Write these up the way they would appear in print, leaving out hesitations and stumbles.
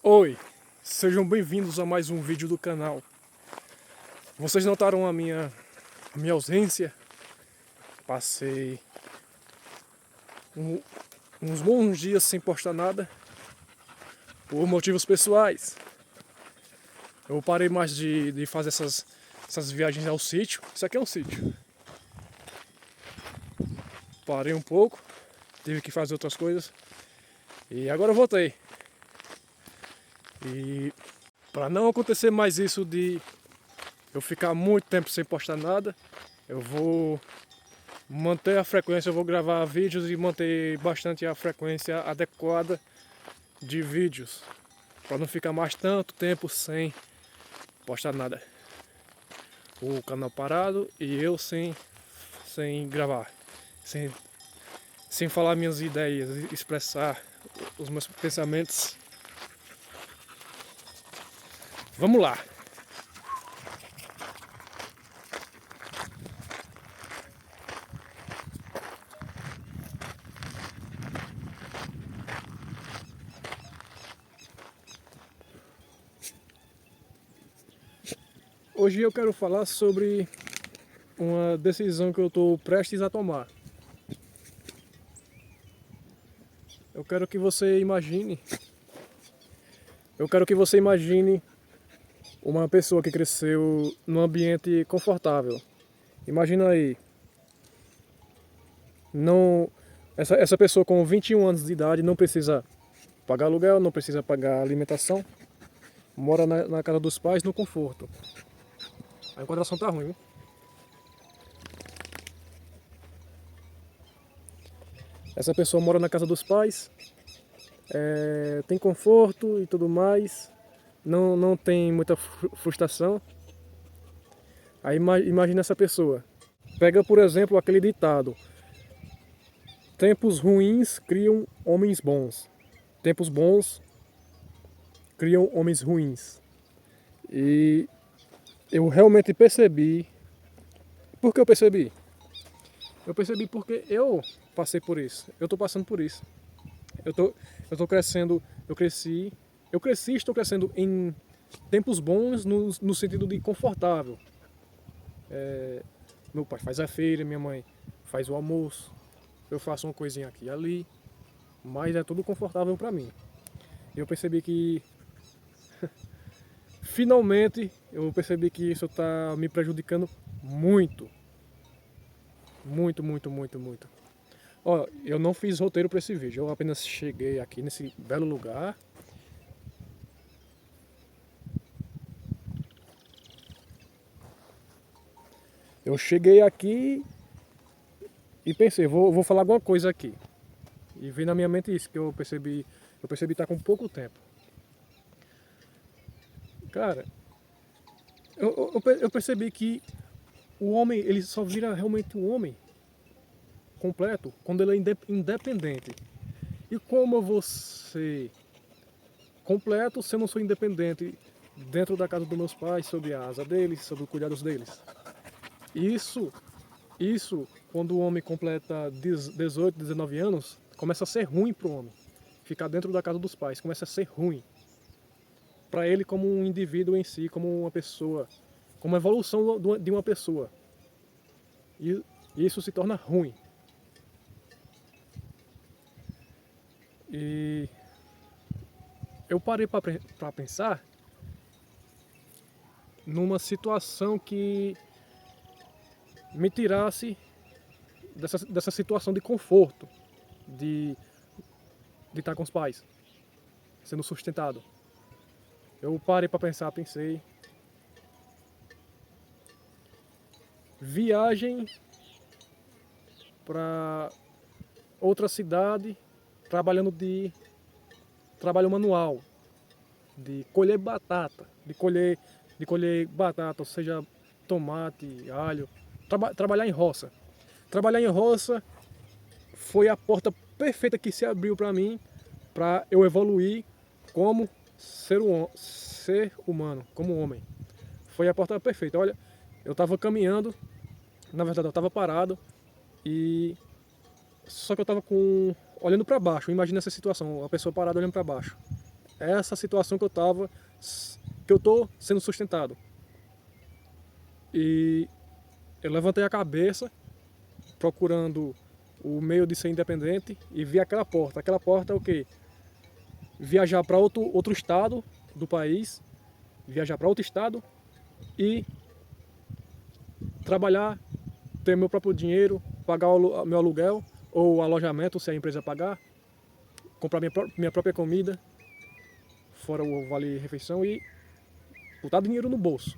Oi, sejam bem-vindos a mais um vídeo do canal. Vocês notaram a minha ausência? Passei uns bons dias sem postar nada por motivos pessoais. Eu parei mais de fazer essas viagens ao sítio. Isso aqui é um sítio. Parei um pouco, tive que fazer outras coisas e agora eu voltei. E para não acontecer mais isso de eu ficar muito tempo sem postar nada, eu vou manter a frequência, eu vou gravar vídeos e manter bastante a frequência adequada de vídeos, para não ficar mais tanto tempo sem postar nada. O canal parado e eu sem gravar, sem falar minhas ideias, expressar os meus pensamentos. Vamos lá! Hoje eu quero falar sobre uma decisão que eu estou prestes a tomar. Eu quero que você imagine uma pessoa que cresceu num ambiente confortável. Imagina aí, não, essa pessoa com 21 anos de idade não precisa pagar aluguel, não precisa pagar alimentação, mora na casa dos pais no conforto. A enquadração tá ruim, viu? Essa pessoa mora na casa dos pais, tem conforto e tudo mais, não tem muita frustração. Aí imagina essa pessoa. Pega, por exemplo, aquele ditado: tempos ruins criam homens bons. Tempos bons criam homens ruins. E eu realmente percebi. Por que eu percebi? Eu percebi porque eu passei por isso. Eu tô passando por isso. Eu tô crescendo, eu cresci e estou crescendo em tempos bons no sentido de confortável. Meu pai faz a feira, minha mãe faz o almoço, eu faço uma coisinha aqui e ali, mas é tudo confortável para mim. Eu percebi que, finalmente, eu percebi que isso está me prejudicando muito. Muito, muito, muito, muito. Ó, eu não fiz roteiro para esse vídeo, eu apenas cheguei aqui nesse belo lugar. Eu cheguei aqui e pensei, vou falar alguma coisa aqui. E veio na minha mente isso, que eu percebi estar com pouco tempo. Cara, eu percebi que o homem, ele só vira realmente um homem completo quando ele é independente. E como eu vou ser completo se eu não sou independente dentro da casa dos meus pais, sob a asa deles, sob os cuidados deles? Isso, quando o homem completa 18, 19 anos, começa a ser ruim para o homem. Ficar dentro da casa dos pais começa a ser ruim. Para ele como um indivíduo em si, como uma pessoa, como a evolução de uma pessoa. E isso se torna ruim. E eu parei para pensar numa situação que me tirasse dessa situação de conforto, de estar com os pais, sendo sustentado. Eu parei para pensar, pensei. Viagem para outra cidade, trabalho manual, de colher batata, ou seja, tomate, alho, trabalhar em roça. Trabalhar em roça foi a porta perfeita que se abriu para mim, para eu evoluir como ser humano, como homem. Foi a porta perfeita. Olha, eu estava caminhando, na verdade eu estava parado, e só que eu estava olhando para baixo. Imagina essa situação, a pessoa parada olhando para baixo. É essa situação que eu estou sendo sustentado. E eu levantei a cabeça, procurando o meio de ser independente, e vi aquela porta. Aquela porta é o quê? Viajar para outro estado do país, viajar para outro estado e trabalhar, ter meu próprio dinheiro, pagar o meu aluguel ou alojamento, se a empresa pagar, comprar minha própria comida, fora o vale-refeição, e botar dinheiro no bolso.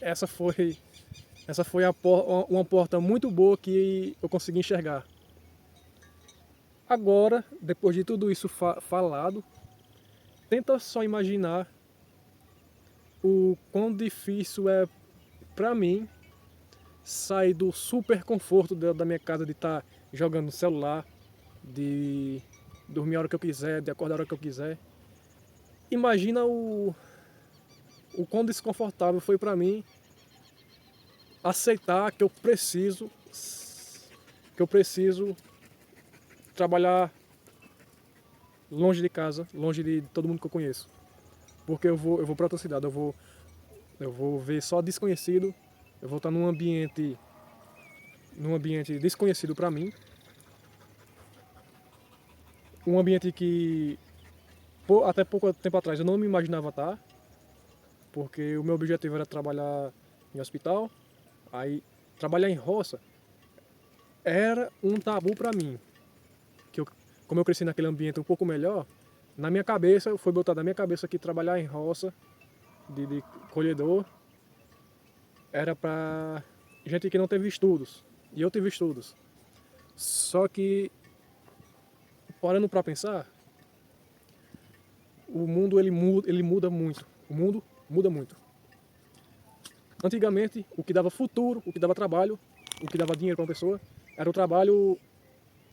Essa foi, uma porta muito boa que eu consegui enxergar. Agora, depois de tudo isso falado, tenta só imaginar o quão difícil é para mim sair do super conforto da minha casa, de estar jogando no celular, de dormir a hora que eu quiser, de acordar a hora que eu quiser. Imagina o quão desconfortável foi para mim aceitar que eu preciso trabalhar longe de casa, longe de todo mundo que eu conheço. Porque eu vou para outra cidade, eu vou ver só desconhecido, eu vou estar num ambiente desconhecido para mim, um ambiente que até pouco tempo atrás eu não me imaginava estar, porque o meu objetivo era trabalhar em hospital, aí trabalhar em roça era um tabu para mim, como eu cresci naquele ambiente um pouco melhor, na minha cabeça, foi botado na minha cabeça que trabalhar em roça, de colhedor, era para gente que não teve estudos, e eu tive estudos. Só que, parando para pensar, o mundo ele muda muito. O mundo muda muito. Antigamente, o que dava futuro, o que dava trabalho, o que dava dinheiro para uma pessoa, era o trabalho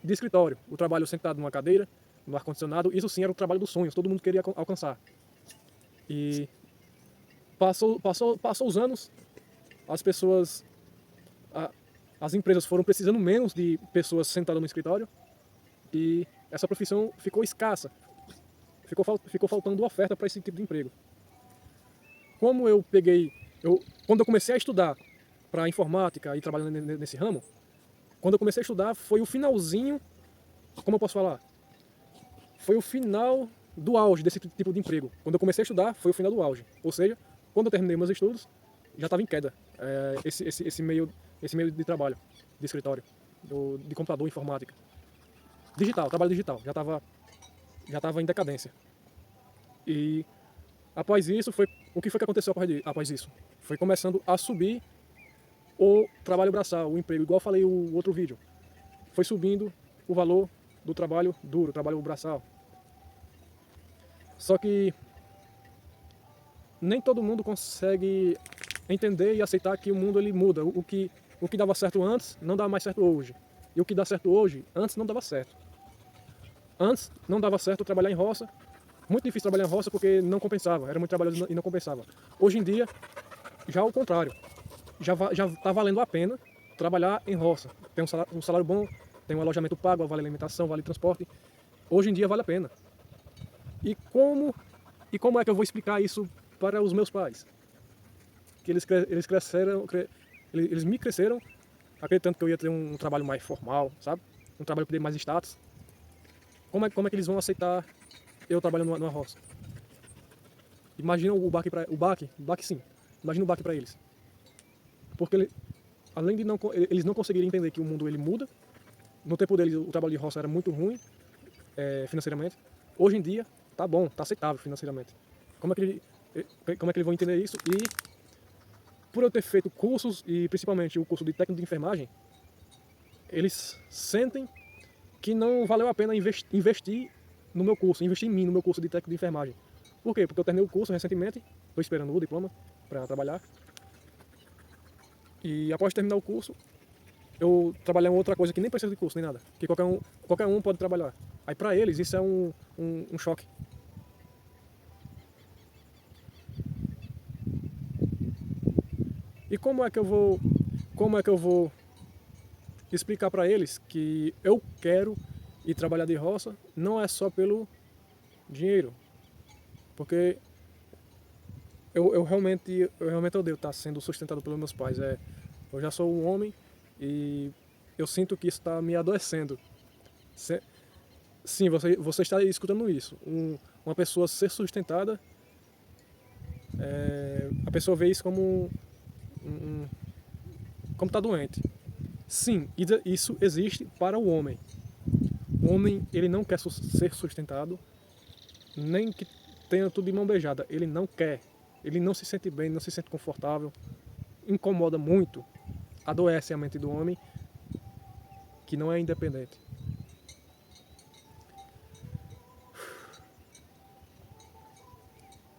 de escritório, o trabalho sentado numa cadeira, no ar-condicionado. Isso sim era o trabalho dos sonhos, todo mundo queria alcançar. E passou os anos, as pessoas, as empresas foram precisando menos de pessoas sentadas no escritório, e essa profissão ficou escassa, ficou faltando oferta para esse tipo de emprego. Como quando eu comecei a estudar para informática e trabalhando nesse ramo, quando eu comecei a estudar foi o finalzinho, como eu posso falar? Foi o final do auge desse tipo de emprego. Quando eu comecei a estudar foi o final do auge. Ou seja, quando eu terminei meus estudos, já estava em queda esse meio de trabalho, de escritório, de computador, informática. Digital, trabalho digital, já estava em decadência. E após isso, o que foi que aconteceu após isso? Foi começando a subir o trabalho braçal, o emprego, igual eu falei no outro vídeo. Foi subindo o valor do trabalho duro, trabalho braçal. Só que nem todo mundo consegue entender e aceitar que o mundo ele muda. O que dava certo antes não dá mais certo hoje. E o que dá certo hoje, antes não dava certo. Antes não dava certo trabalhar em roça. Muito difícil trabalhar em roça porque não compensava. Era muito trabalhoso e não compensava. Hoje em dia, já o contrário. Já está valendo a pena trabalhar em roça. Tem um salário bom, tem um alojamento pago, vale alimentação, vale transporte. Hoje em dia vale a pena. E como é que eu vou explicar isso para os meus pais? Que eles me cresceram acreditando que eu ia ter um trabalho mais formal, sabe? Um trabalho que dê mais status. Como é que eles vão aceitar eu trabalhando numa roça? Imagina o baque sim. Imagina o baque para eles. Porque além de eles não conseguirem entender que o mundo ele muda, no tempo deles o trabalho de roça era muito ruim financeiramente. Hoje em dia tá bom, tá aceitável financeiramente. Como é que eles vão entender isso? E por eu ter feito cursos, e principalmente o curso de técnico de enfermagem, eles sentem que não valeu a pena investir no meu curso, investir em mim, no meu curso de técnico de enfermagem. Por quê? Porque eu terminei o curso recentemente, estou esperando o diploma para trabalhar. E após terminar o curso, eu trabalhei em outra coisa que nem precisa de curso nem nada, que qualquer um pode trabalhar. Aí para eles isso é um choque. E como é que eu vou explicar para eles que eu quero ir trabalhar de roça, não é só pelo Dinheiro. Porque eu realmente odeio estar sendo sustentado pelos meus pais. Eu já sou um homem e eu sinto que isso está me adoecendo. Sim, você está escutando isso. Uma pessoa ser sustentada, a pessoa vê isso como está doente. Sim, isso existe para o homem. O homem, ele não quer ser sustentado, nem que tenha tudo de mão beijada. Ele não quer. Ele não se sente bem, não se sente confortável. Incomoda muito. Adoece a mente do homem que não é independente.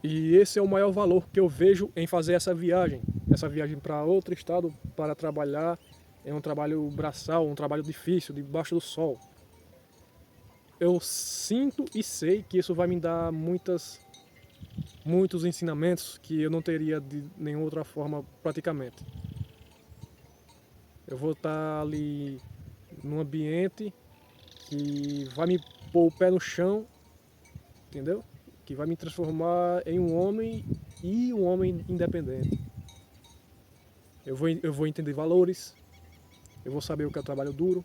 E esse é o maior valor que eu vejo em fazer essa viagem para outro estado para trabalhar. É um trabalho braçal, um trabalho difícil, debaixo do sol. Eu sinto e sei que isso vai me dar muitos ensinamentos que eu não teria de nenhuma outra forma praticamente. Eu vou estar ali num ambiente que vai me pôr o pé no chão, entendeu? Que vai me transformar em um homem e um homem independente. Eu vou entender valores, eu vou saber o que é trabalho duro,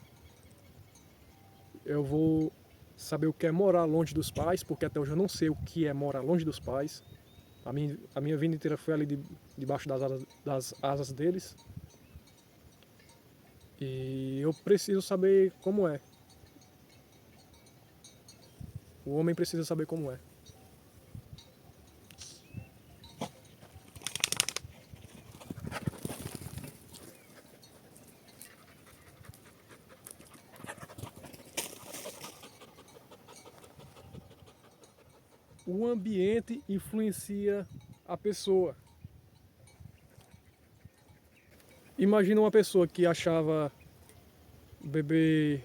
eu vou saber o que é morar longe dos pais, porque até hoje eu não sei o que é morar longe dos pais. A minha vida inteira foi ali debaixo das asas deles. E eu preciso saber como é. O homem precisa saber como é. O ambiente influencia a pessoa. Imagina uma pessoa que achava beber...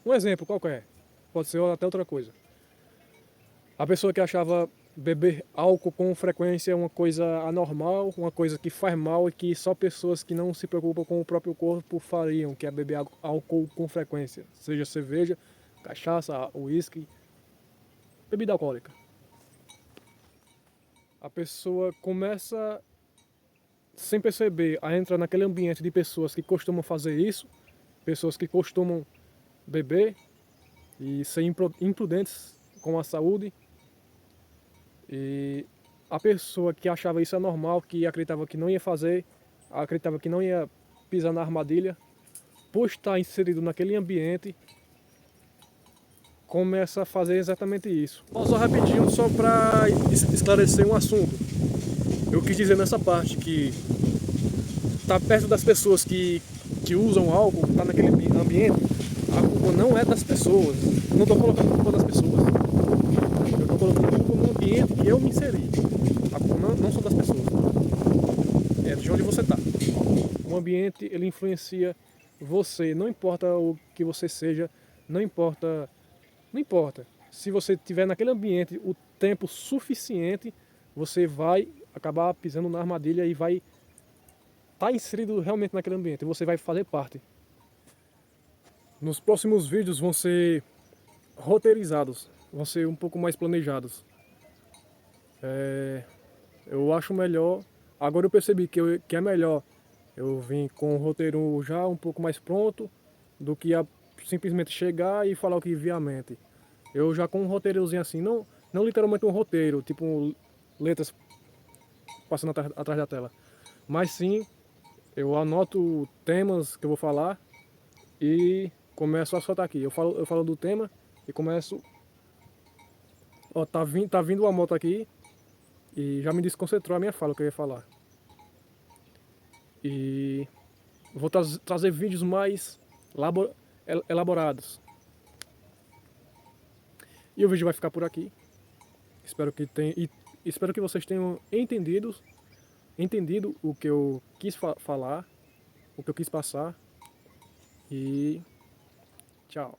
Um exemplo qualquer, pode ser até outra coisa. A pessoa que achava beber álcool com frequência uma coisa anormal, uma coisa que faz mal e que só pessoas que não se preocupam com o próprio corpo fariam, que é beber álcool com frequência. Seja cerveja, cachaça, uísque, bebida alcoólica. A pessoa começa, sem perceber, a entrar naquele ambiente de pessoas que costumam fazer isso, pessoas que costumam beber e ser imprudentes com a saúde. E a pessoa que achava isso anormal, que acreditava que não ia fazer, acreditava que não ia pisar na armadilha, por estar inserido naquele ambiente, começa a fazer exatamente isso. Só rapidinho, só para esclarecer um assunto. Eu quis dizer nessa parte que tá perto das pessoas que usam álcool, tá naquele ambiente, a culpa não é das pessoas. Não estou colocando a culpa das pessoas. Eu estou colocando a culpa no ambiente que eu me inseri. A culpa não são das pessoas. É de onde você está. O ambiente, ele influencia você. Não importa o que você seja, não importa. Se você estiver naquele ambiente o tempo suficiente, você vai acabar pisando na armadilha e vai estar inserido realmente naquele ambiente. Você vai fazer parte. Nos próximos vídeos vão ser roteirizados, vão ser um pouco mais planejados. Eu acho melhor. Agora eu percebi que é melhor eu vim com o roteiro já um pouco mais pronto do que simplesmente chegar e falar o que vier à mente. Eu já com um roteirozinho assim, não literalmente um roteiro, tipo letras passando atrás da tela, mas sim eu anoto temas que eu vou falar e começo a soltar aqui. Eu falo do tema e começo. Ó, tá vindo uma moto aqui e já me desconcentrou a minha fala que eu ia falar. E vou trazer vídeos mais elaborados. E o vídeo vai ficar por aqui. Espero que vocês tenham entendido o que eu quis falar, o que eu quis passar. E tchau.